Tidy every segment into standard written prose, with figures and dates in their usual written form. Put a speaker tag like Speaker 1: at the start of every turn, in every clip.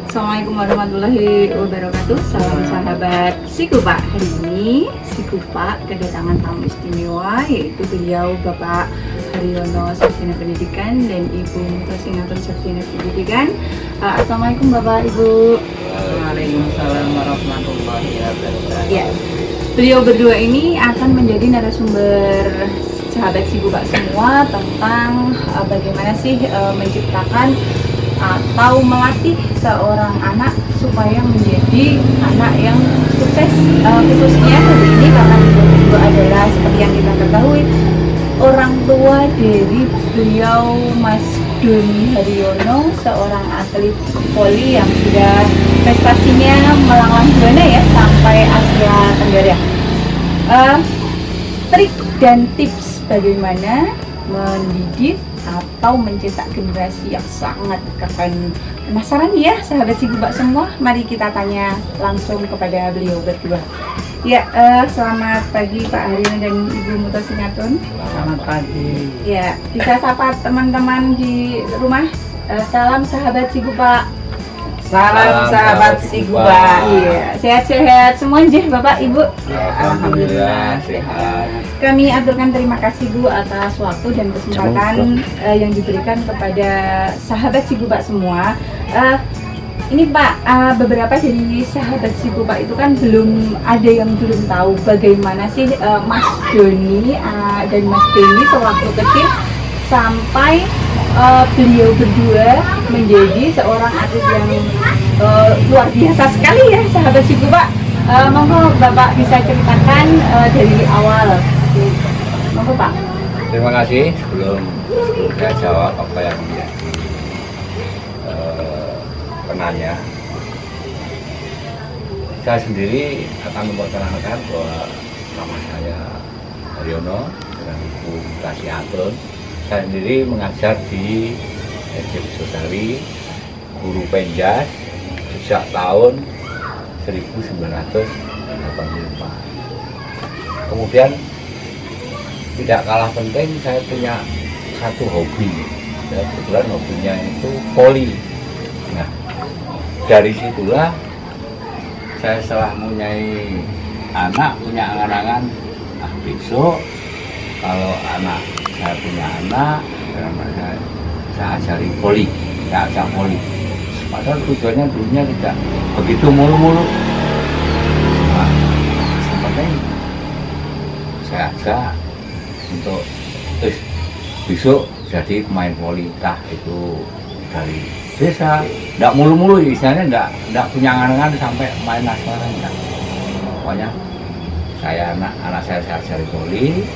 Speaker 1: Assalamualaikum warahmatullahi wabarakatuh. Salam sahabat Sikupa. Hari ini Sikupa kedatangan tamu istimewa, yaitu beliau Bapak Haryono Sarjana Pendidikan dan Ibu Mutasinatul Sarjana Pendidikan. Assalamualaikum Bapak Ibu.
Speaker 2: Waalaikumsalam warahmatullahi wabarakatuh.
Speaker 1: Ya, beliau berdua ini akan menjadi narasumber sahabat Sikupa semua tentang bagaimana sih menciptakan atau melatih seorang anak supaya menjadi anak yang sukses, khususnya hari ini karena beliau adalah seperti yang kita ketahui orang tua dari beliau, Mas Doni Haryono, seorang atlet voli yang sudah prestasinya melanglang buana ya sampai Asia Tenggara. Trik dan tips bagaimana mendidik atau mencetak generasi yang sangat keren. Penasaran ya sahabat Sikupa semua? Mari kita tanya langsung kepada beliau berdua. Ya, selamat pagi Pak Haryono dan Ibu Mutasinatul.
Speaker 2: Selamat pagi.
Speaker 1: Ya, bisa sapa teman-teman di rumah. Salam sahabat Sikupa.
Speaker 2: Salam sahabat Sikupa.
Speaker 1: Iya, sehat-sehat semua nggih Bapak Ibu.
Speaker 2: Ya, alhamdulillah sehat.
Speaker 1: Kami aturkan terima kasih Bu atas waktu dan kesempatan yang diberikan kepada sahabat Sikupa semua. Ini Pak, beberapa dari sahabat Sikupa itu kan belum ada yang belum tahu bagaimana sih Mas Doni dan Mas Deni sewaktu kecil sampai beliau berdua menjadi seorang atlet yang luar biasa sekali ya sahabat Sikupa. Monggo Bapak bisa ceritakan dari awal. Monggo Pak.
Speaker 2: Terima kasih. Sebelum saya jawab apa yang menjadi penanya, saya sendiri akan memperkenalkan bahwa nama saya Haryono dengan Ibu Mutasinatul. Saya sendiri mengajar di SD Sosari Guru Penjas sejak tahun 1985. Kemudian tidak kalah penting, saya punya satu hobi. Ya, kebetulan hobinya itu voli. Nah, dari situlah saya setelah mempunyai anak, punya angan-angan, besok kalau anak saya punya anak, saya ajari voli, saya ajak voli. Padahal tujuannya dulunya tidak begitu mulu-mulu. Nah, seperti saya ajak untuk besok jadi pemain voli, itu dari desa, tidak mulu-mulu, istilahnya tidak punya angan-angan sampai main nasional, enggak. Pokoknya saya anak saya ajari voli,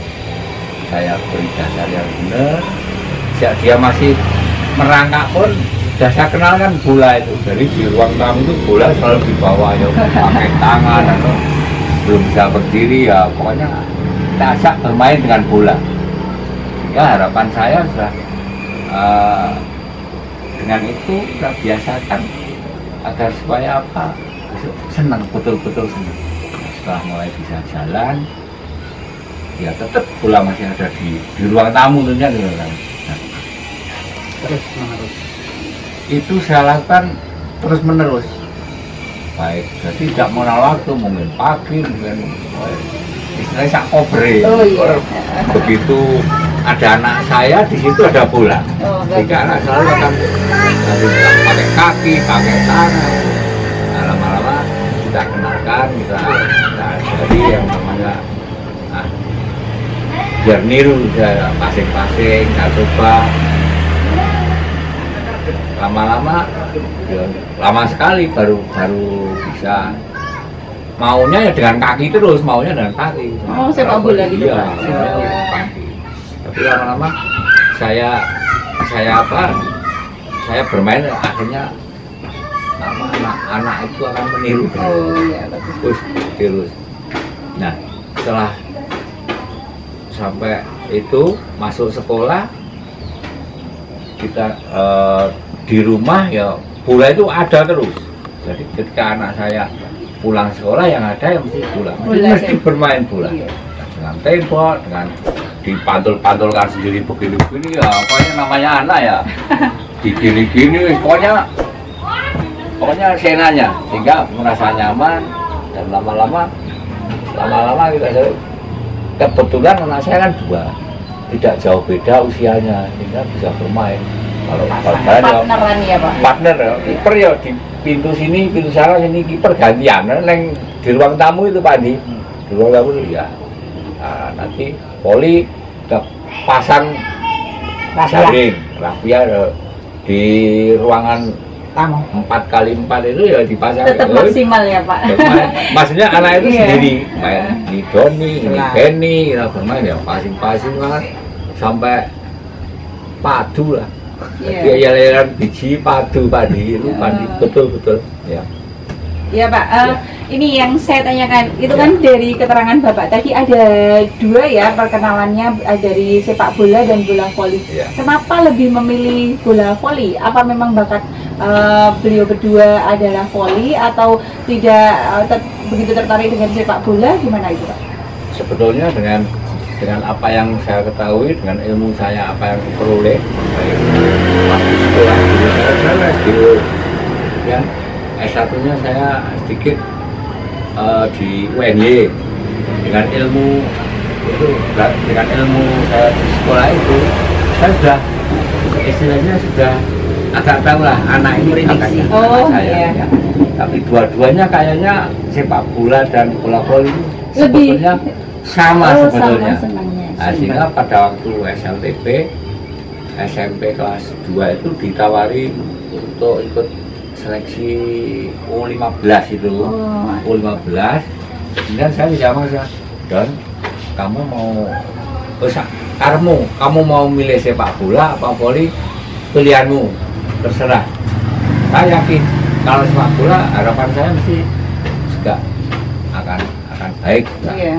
Speaker 2: saya beri dasar yang benar. Sejak dia masih merangkak pun sudah saya kenalkan bola itu. Jadi di ruang tamu itu bola selalu dibawa ya, pakai tangan atau belum bisa berdiri ya, pokoknya kita ajak bermain dengan bola. Ya, harapan saya sudah dengan itu kita biasakan agar supaya apa, senang, betul-betul senang. Setelah mulai bisa jalan, ya tetap bola masih ada di ruang tamu tentunya di ruang tamu. Nah, terus menerus itu saya lakukan terus menerus, baik jadi tidak mengenal waktu, mungkin pagi, mungkin istilahnya sak kobre.
Speaker 1: Oh, iya.
Speaker 2: Begitu ada anak saya di situ ada bola, jika anak selalu akan pakai kaki, pakai tangan. Nah, lama-lama kita kenalkan, kita ajari yang namanya biar niru, pasing-pasing, saya coba. Lama-lama, lama sekali baru bisa. Maunya ya dengan kaki terus, maunya dengan kaki.
Speaker 1: Oh, sepak bola gitu
Speaker 2: iya,
Speaker 1: Pak.
Speaker 2: kaki. Tapi lama-lama saya bermain, akhirnya anak itu akan meniru.
Speaker 1: Oh iya, bagus.
Speaker 2: Terus. Nah, setelah sampai itu masuk sekolah, kita di rumah ya bola itu ada terus. Jadi ketika anak saya pulang sekolah, yang ada yang mesti bola, mesti bermain bola.
Speaker 1: Iya.
Speaker 2: Dengan tembok, dengan dipantul-pantulkan sendiri begini-begini ya, pokoknya namanya anak ya. Digini-gini, pokoknya pokoknya senanya sehingga merasa nyaman dan lama-lama kita kebetulan anak saya kan 2, tidak jauh beda usianya sehingga bisa bermain. Kalau
Speaker 1: partneran ya Pak?
Speaker 2: Partner ya, kiper ya di pintu sini, pintu sana sini kiper gantian. Neng di ruang tamu itu Pak Andi, di ruang tamu itu ya. Nah, nanti poli kita pasang jaring, rafia di ruangan
Speaker 1: tamu
Speaker 2: 4x4 itu ya dipasang.
Speaker 1: Tetap maksimal ya Pak.
Speaker 2: Maksudnya anak itu
Speaker 1: Iya.
Speaker 2: sendiri main di Doni, ini Benny, kita bermain ya pasing-pasing lah sampai padu lah.
Speaker 1: Iya.
Speaker 2: Dia leran biji padu padi itu padi betul ya.
Speaker 1: Ya Pak, ini yang saya tanyakan itu
Speaker 2: Ya.
Speaker 1: kan dari keterangan Bapak tadi ada 2 ya perkenalannya dari sepak bola dan bola voli.
Speaker 2: Ya.
Speaker 1: Kenapa lebih memilih bola voli? Apa memang bakat beliau berdua adalah voli atau tidak begitu tertarik dengan sepak bola? Gimana itu Pak?
Speaker 2: Sebetulnya dengan apa yang saya ketahui, dengan ilmu saya apa yang diperoleh baik waktu sekolah dulu saya S2 ya, S1-nya saya sedikit di UNY dengan ilmu itu, dengan ilmu saya di sekolah itu saya sudah istilahnya sudah agak tahu lah anak ini bakatnya anak saya ya. Tapi dua-duanya kayaknya sepak bola dan bola voli sebetulnya sama sebetulnya. Nah, sehingga pada waktu SMP kelas 2 itu ditawari untuk ikut seleksi U15 itu. U15. Kemudian saya tidak masalah. Dan kamu mau kamu mau milih sepak bola apa voli, pilihanmu terserah. Saya yakin kalau sepak bola harapan saya mesti juga akan baik.
Speaker 1: Iya.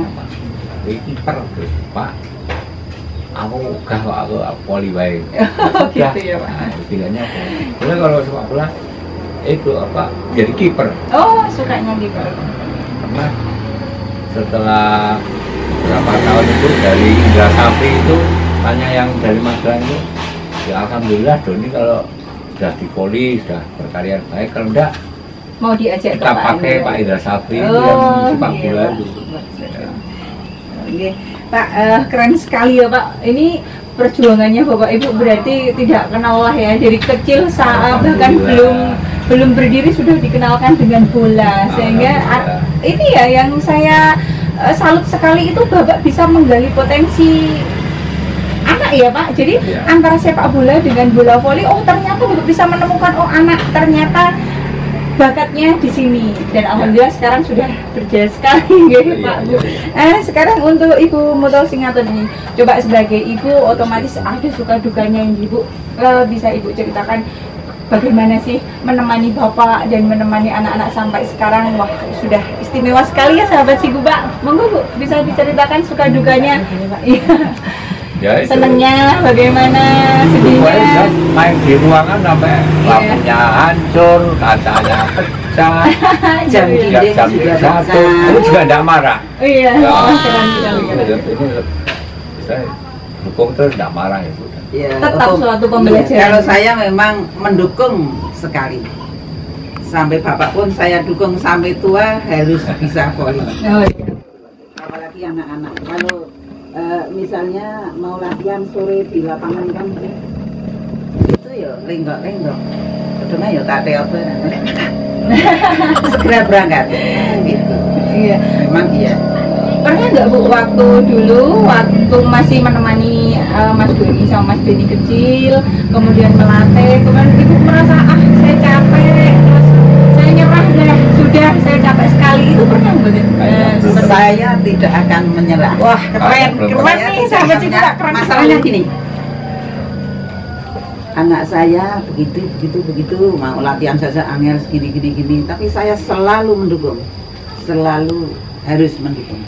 Speaker 2: Kiper terus Pak, aku voli baik.
Speaker 1: Gitu ya Pak.
Speaker 2: Pilihannya boleh kalau sepak bola itu apa jadi kiper.
Speaker 1: Oh, sukanya kiper.
Speaker 2: Karena setelah beberapa tahun itu dari Indra Sapri itu tanya yang dari Magelang itu, ya alhamdulillah Doni kalau sudah di voli sudah berkarya baik, kalau enggak
Speaker 1: mau diajak
Speaker 2: kita pakai Pak Indra Sapri yang sepak bola itu.
Speaker 1: Oke, Pak, keren sekali ya Pak. Ini perjuangannya Bapak Ibu berarti tidak kenal lah ya, dari kecil bahkan belum berdiri sudah dikenalkan dengan bola, sehingga ini ya yang saya salut sekali itu Bapak bisa menggali potensi anak ya Pak. Jadi antara sepak bola dengan bola voli, oh ternyata Bapak bisa menemukan anak ternyata bakatnya di sini, dan alhamdulillah sekarang sudah berjaya sekali gitu Pak Bu. Sekarang untuk Ibu Muto Singatun ini, coba sebagai ibu otomatis ada suka dukanya yang Ibu bisa Ibu ceritakan bagaimana sih menemani Bapak dan menemani anak-anak sampai sekarang. Wah, sudah istimewa sekali ya sahabat Sigu Pak. Monggo Bu, bisa diceritakan suka dukanya.
Speaker 2: Ya,
Speaker 1: senengnya bagaimana, sedihnya.
Speaker 2: Main di ruangan sampai lampunya hancur, kacanya pecah, jam satu, itu juga tidak marah.
Speaker 1: Iya,
Speaker 2: keren. Saya dukung terus tidak marah itu.
Speaker 3: Ya,
Speaker 1: tetap suatu pembelajaran.
Speaker 3: Kalau saya memang mendukung sekali. Sampai bapak pun saya dukung sampai tua harus bisa voli. Apalagi anak-anak. Kalau misalnya mau latihan sore di lapangan kan itu ya lenggok-lenggok. Kedua ya tak teope. Segera berangkat. Gitu.
Speaker 1: Iya.
Speaker 3: Memang iya.
Speaker 1: Pernah nggak Bu waktu dulu masih menemani Mas Doni sama Mas Deni kecil, kemudian melatih, kemudian Ibu merasa saya capek, terus saya nyerah sudah saya capek sekali, itu pernah nggak?
Speaker 3: Saya tidak akan menyerah.
Speaker 1: Wah keren nih sahabat Sigu Pak, keren.
Speaker 3: Masalahnya gini, anak saya begitu mau latihan saja angel gini, tapi saya selalu mendukung, selalu harus mendukung.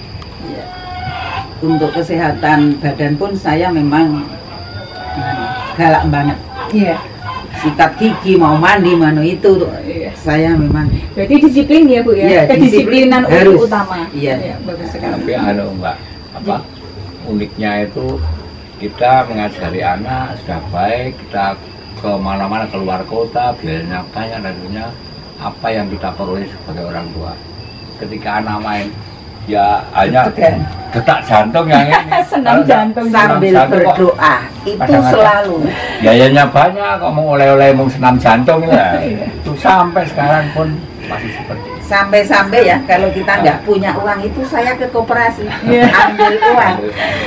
Speaker 3: Untuk kesehatan badan pun saya memang galak banget.
Speaker 1: Iya.
Speaker 3: Sikat gigi, mau mandi, mana itu saya memang.
Speaker 1: Berarti disiplin ya Bu ya?
Speaker 3: Iya,
Speaker 1: kedisiplinan
Speaker 3: harus
Speaker 1: utama.
Speaker 3: Iya.
Speaker 1: Bagus sekali.
Speaker 2: Tapi Mbak, uniknya itu kita mengajari anak sudah baik, kita kemana-mana keluar kota, biayanya banyak, tentunya apa yang kita peroleh sebagai orang tua. Ketika anak main, ya hanya detak jantung yang ini.
Speaker 1: Senam jantung
Speaker 3: sambil berdoa itu
Speaker 2: kadang-kadang
Speaker 3: selalu.
Speaker 2: Biayanya banyak, kok mau oleh-oleh mau senam jantung ya. Itu sampai sekarang pun masih seperti itu.
Speaker 3: Sampai-sampai ya kalau kita nggak punya uang itu saya ke koperasi ambil uang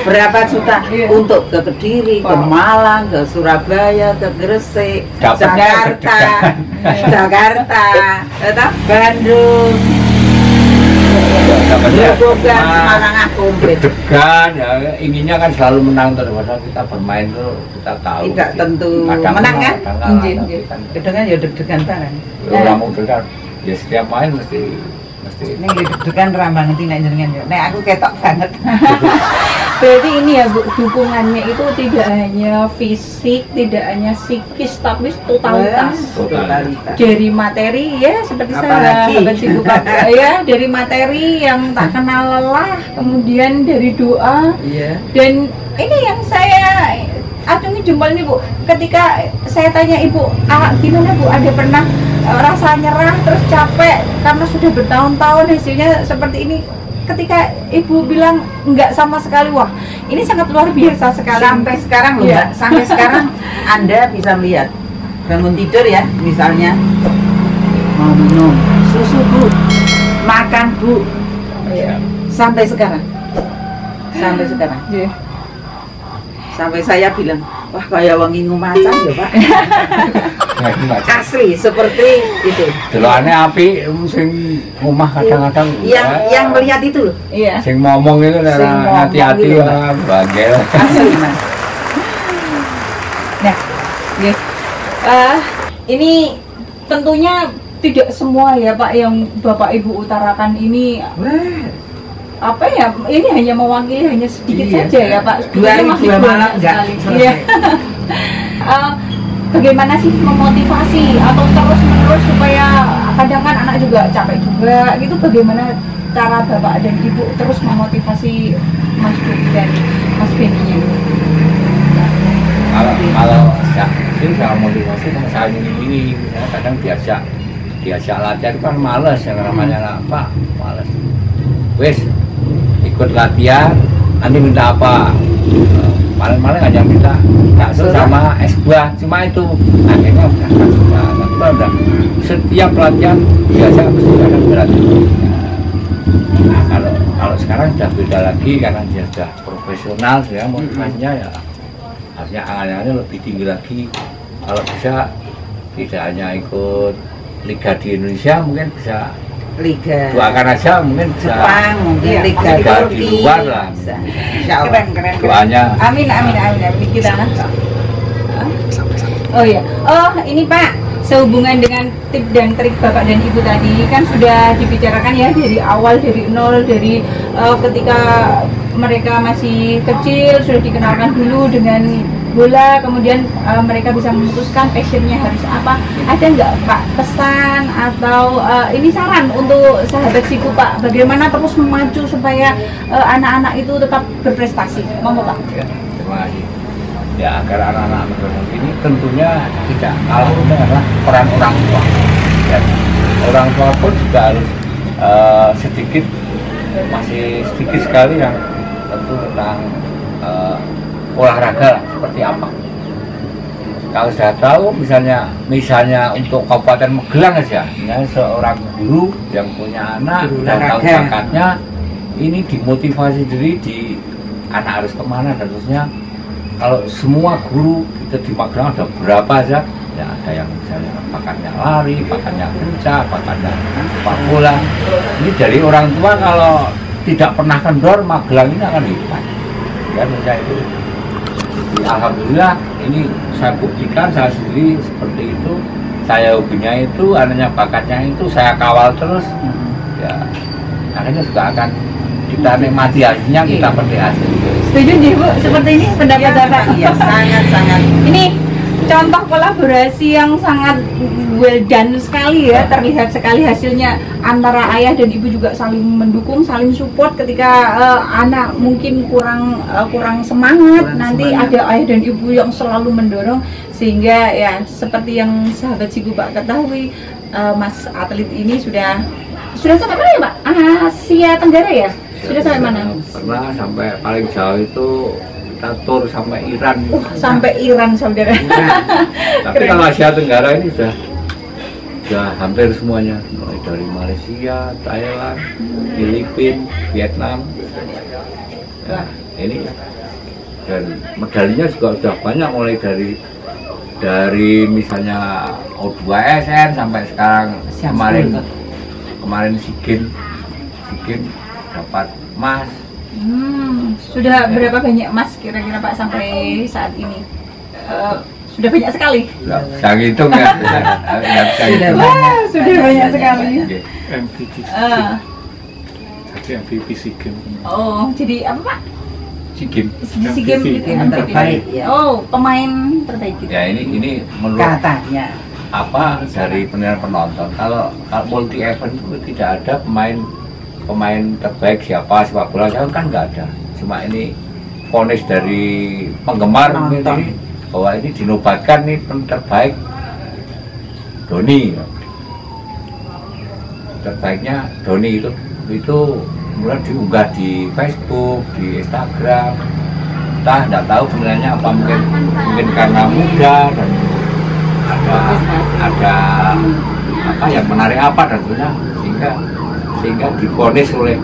Speaker 3: berapa juta untuk ke Kediri, ke Malang, ke Surabaya, ke Gresik, Jakarta, Bandung.
Speaker 2: Deg-degan ya, inginnya kan selalu menang terus. Padahal kita bermain tuh kita tahu
Speaker 3: tidak tentu menang kan? Deg-degan ya deg-degan banget.
Speaker 2: Orang mau degan, ya setiap main mesti
Speaker 3: ini deg-degan rambang nanti naik jenengan ya. Nek aku ketok banget.
Speaker 1: Berarti ini ya Bu, dukungannya itu tidak hanya fisik, tidak hanya psikis, tapi totalitas. Dari materi ya seperti sahabat Ibu Bapak ya, dari materi yang tak kenal lelah, kemudian dari doa. Dan ini yang saya acungi jempol nih Bu, ketika saya tanya Ibu, gimana Bu, ada pernah rasa nyerah terus capek karena sudah bertahun-tahun hasilnya seperti ini, ketika Ibu bilang enggak sama sekali, wah ini sangat luar biasa sekali.
Speaker 3: Sampai sekarang loh Mbak, sampai sekarang Anda bisa melihat bangun tidur ya, misalnya mau minum susu Bu, makan Bu, sampai sekarang sampai saya bilang, wah kayak wangi ngumacan ya Pak. Asli seperti itu.
Speaker 2: Delokane api sing omah kadang-kadang
Speaker 3: yang melihat itu loh.
Speaker 1: Iya.
Speaker 2: Sing ngomong itu hati-hati ya, bagel.
Speaker 3: Asli Mas.
Speaker 1: Nah, ini tentunya tidak semua ya Pak yang Bapak Ibu utarakan ini. Apa ya, ini hanya mewakili hanya sedikit saja ya Pak.
Speaker 3: 2 malam enggak.
Speaker 1: Iya. Bagaimana sih memotivasi atau terus-menerus supaya kadang kan anak juga capek juga gitu, bagaimana cara Bapak dan Ibu terus memotivasi Mas Budi dan Mas Beninya?
Speaker 2: Kalau saya motivasi kan saya ini kadang diajak latihan kan males, yang namanya apa males. Wes ikut latihan, nanti minta apa? Paling-paling hanya minta bakso sama es buah, cuma itu. Akhirnya udah setiap latihan biasa mesti ada berat. Nah, kalau sekarang sudah beda lagi karena dia sudah profesional, ya motivasinya ya harusnya angannya lebih tinggi lagi. Kalau bisa tidak hanya ikut liga di Indonesia, mungkin bisa
Speaker 3: liga
Speaker 2: doakan aja, mungkin bisa
Speaker 3: Jepang, mungkin liga
Speaker 2: di luar lah.
Speaker 3: Keren.
Speaker 2: Doanya.
Speaker 1: Amin kita. Oh ya, ini Pak, sehubungan dengan tip dan trik Bapak dan Ibu tadi kan sudah dibicarakan ya dari awal, dari nol, dari ketika mereka masih kecil sudah dikenalkan dulu dengan bola, kemudian mereka bisa memutuskan passionnya harus apa. Ada nggak Pak pesan atau ini saran untuk sahabat Siku Pak, bagaimana terus memacu supaya anak-anak itu tetap berprestasi? Monggo Pak.
Speaker 2: Ya, terima kasih. Ya, agar anak-anak ini tentunya tidak kalah adalah peran orang tua. Dan orang tua pun juga harus masih sedikit sekali yang tentu tentang olahraga lah, seperti apa. Kalau sudah tahu misalnya untuk Kabupaten Magelang aja, misalnya seorang guru yang punya anak dan tahu bakatnya, ini dimotivasi diri di anak harus kemana, dan terusnya kalau semua guru kita di Magelang ada berapa aja, ya ada yang misalnya bakatnya lari, bakatnya pencak, bakatnya sepak bola. Ini dari orang tua kalau tidak pernah kendor, Magelang ini akan hebat. Ya saya itu. Alhamdulillah ini saya buktikan saya sendiri seperti itu. Saya hobinya itu, anaknya bakatnya itu saya kawal terus. Ya akhirnya juga akan kita nikmati hasilnya, kita petik hasil.
Speaker 1: Setuju nih Bu, seperti ini pendapat Bapak?
Speaker 3: Iya, sangat.
Speaker 1: Ini contoh kolaborasi yang sangat well done sekali ya, terlihat sekali hasilnya antara ayah dan ibu juga saling mendukung, saling support ketika anak mungkin kurang semangat, nanti ada ayah dan ibu yang selalu mendorong, sehingga ya seperti yang sahabat Siku Pak ketahui, Mas atlet ini sudah sampai mana ya Pak? Asia Tenggara ya? Sudah sampai mana?
Speaker 2: Pernah sampai paling jauh itu kita tur sampai Iran.
Speaker 1: Sampai Iran saudara.
Speaker 2: Tapi kalau Asia Tenggara ini sudah hampir semuanya, mulai dari Malaysia, Thailand, Filipina, Vietnam. Nah, ini dan medalinya juga sudah banyak, mulai dari misalnya O2SN sampai sekarang. Kemarin SEA Games dapat emas.
Speaker 1: Sudah berapa banyak emas kira-kira Pak sampai saat ini? Sudah banyak sekali.
Speaker 2: Bisa ngitung ya.
Speaker 1: Sudah banyak sekali.
Speaker 4: MVP. Jadi MVP SEA Games.
Speaker 1: Oh, jadi apa Pak?
Speaker 2: SEA Games.
Speaker 1: SEA Games itu
Speaker 3: yang terbaik ya.
Speaker 1: Oh, pemain terbaik gitu.
Speaker 2: Ya ini menurut
Speaker 3: Katanya.
Speaker 2: apa dari penilaian penonton, kalau multi event itu tidak ada pemain terbaik siapa sepak bola kan nggak ada, cuma ini vonis dari penggemar ini bahwa ini dinobatkan nih terbaik Doni, terbaiknya Doni itu mulai diunggah di Facebook, di Instagram, entah nggak tahu penilaiannya apa, mungkin karena muda dan ada apa yang menarik apa dan sebagainya, sehingga divonis oleh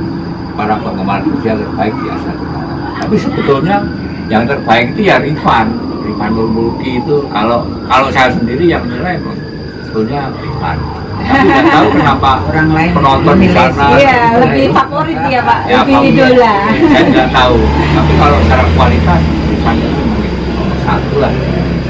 Speaker 2: para penggemar dia terbaik di Asia Tenggara. Tapi sebetulnya yang terbaik itu ya Rifan Nurmulki itu, kalau saya sendiri yang nilai sebetulnya Rifan. Tapi nggak tahu kenapa
Speaker 3: orang lain
Speaker 2: penonton di sana
Speaker 1: lebih favorit ya Pak,
Speaker 2: ya,
Speaker 1: lebih idola.
Speaker 2: Saya nggak tahu, tapi kalau secara kualitas Rifan itu mungkin nomor satu lah.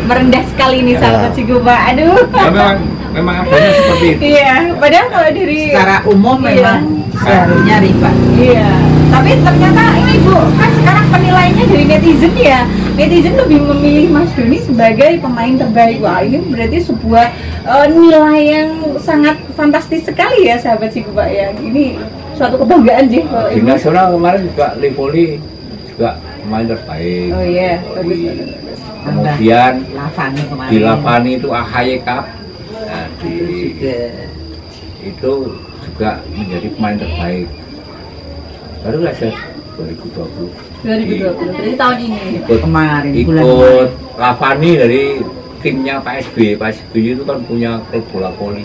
Speaker 1: Merendah sekali nih sahabat Sigubak. Aduh.
Speaker 2: Ya, memang adanya seperti itu.
Speaker 1: Iya, padahal kalau dari
Speaker 3: Secara umum memang seharusnya Rifan.
Speaker 1: Iya. Tapi ternyata ini Bu, kan sekarang penilaiannya dari netizen ya. Netizen lebih memilih Mas Doni sebagai pemain terbaik. Wah, ini berarti sebuah nilai yang sangat fantastis sekali ya sahabat Sigubak ya. Ini suatu kebanggaan sih kalau
Speaker 2: Di nasional kemarin juga Livoli juga pemain terbaik.
Speaker 1: Oh iya,
Speaker 2: Kemudian di Lavani itu AHY Cup, nah, itu juga menjadi pemain terbaik. Baru saja 2020.
Speaker 1: Berarti tahun ini.
Speaker 2: Ikut Lavani dari timnya Pak SB. Pak SB itu kan punya klub bola voli.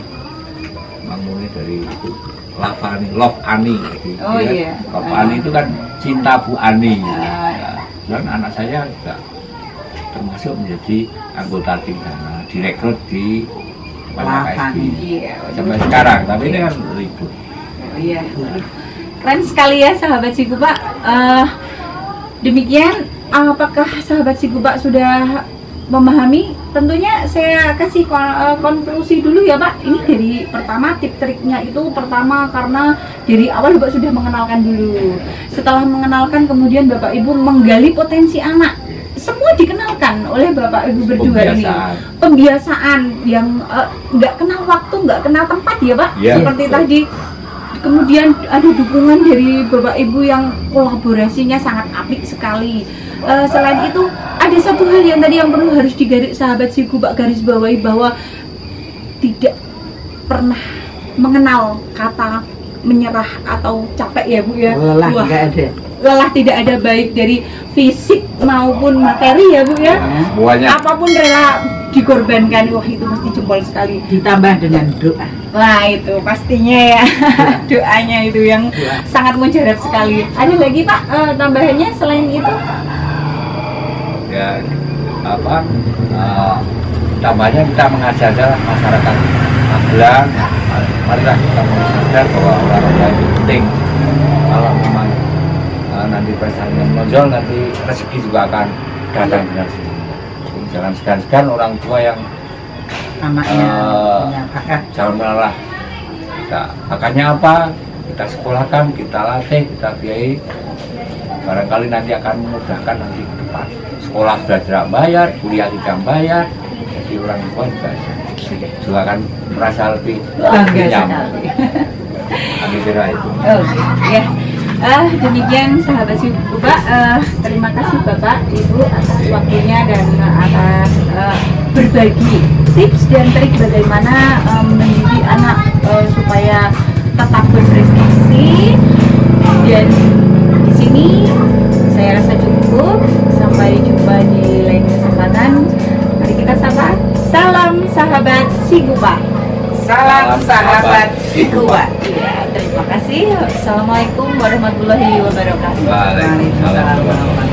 Speaker 2: Bangunnya dari itu Lavani, Love Ani.
Speaker 1: Oh iya.
Speaker 2: Love Ani itu kan cinta Bu Ani. Dan anak saya juga termasuk menjadi anggota tim sana, direkrut di PSB sampai sekarang, tapi ini kan ribut.
Speaker 1: Iya, keren sekali ya sahabat Sigubak. Demikian, apakah sahabat Sigubak sudah memahami? Tentunya saya kasih konklusi dulu ya Pak. Ini dari pertama tip triknya itu pertama karena dari awal Bapak sudah mengenalkan dulu. Setelah mengenalkan kemudian Bapak Ibu menggali potensi anak. Semua dikenalkan oleh Bapak Ibu berdua ini. Pembiasaan yang nggak kenal waktu, nggak kenal tempat ya Pak.
Speaker 2: Ya,
Speaker 1: seperti tadi. Kemudian ada dukungan dari Bapak Ibu yang kolaborasinya sangat apik sekali. Selain itu ada satu hal yang tadi yang perlu harus digaris sahabat Sigubak garis bawahi, bahwa tidak pernah mengenal kata menyerah atau capek ya Bu ya.
Speaker 3: Lelah nggak ada.
Speaker 1: Lelah tidak ada, baik dari fisik maupun materi ya Bu ya.
Speaker 2: Semuanya.
Speaker 1: Apapun rela dikorbankan. Wah, itu mesti jempol sekali.
Speaker 3: Ditambah dengan doa.
Speaker 1: Nah itu pastinya ya. Doanya itu yang sangat mujarab sekali. Ada lagi Pak tambahannya selain itu?
Speaker 2: Ya apa? Tambahnya kita mengajak masyarakat Magelang, marilah kita sadar bahwa olahraga itu penting. Kalau memang nanti prestasinya menonjol, nanti rezeki juga akan datang dengan sendirinya. Jangan segan-segan orang tua yang
Speaker 3: Anaknya punya bakat.
Speaker 2: jangan mengalah. Bakatnya apa? Kita sekolahkan, kita latih, kita biayai. Barangkali nanti akan memudahkan nanti ke depan. Sekolah sudah tidak bayar, kuliah tidak bayar, jadi orang tua juga akan merasa lebih nyaman. Kira itu.
Speaker 1: Oke, ya. Demikian sahabat Sigubak, terima kasih Bapak Ibu atas waktunya dan atas berbagi tips dan trik bagaimana mendidik anak supaya tetap berprestasi. Dan di sini saya rasa cukup. Sampai jumpa di lain kesempatan. Mari kita sapa. Salam sahabat Sigupa.
Speaker 3: Salam sahabat Sigupa.
Speaker 1: Ya, terima kasih. Assalamualaikum warahmatullahi wabarakatuh.
Speaker 2: Waalaikumsalam.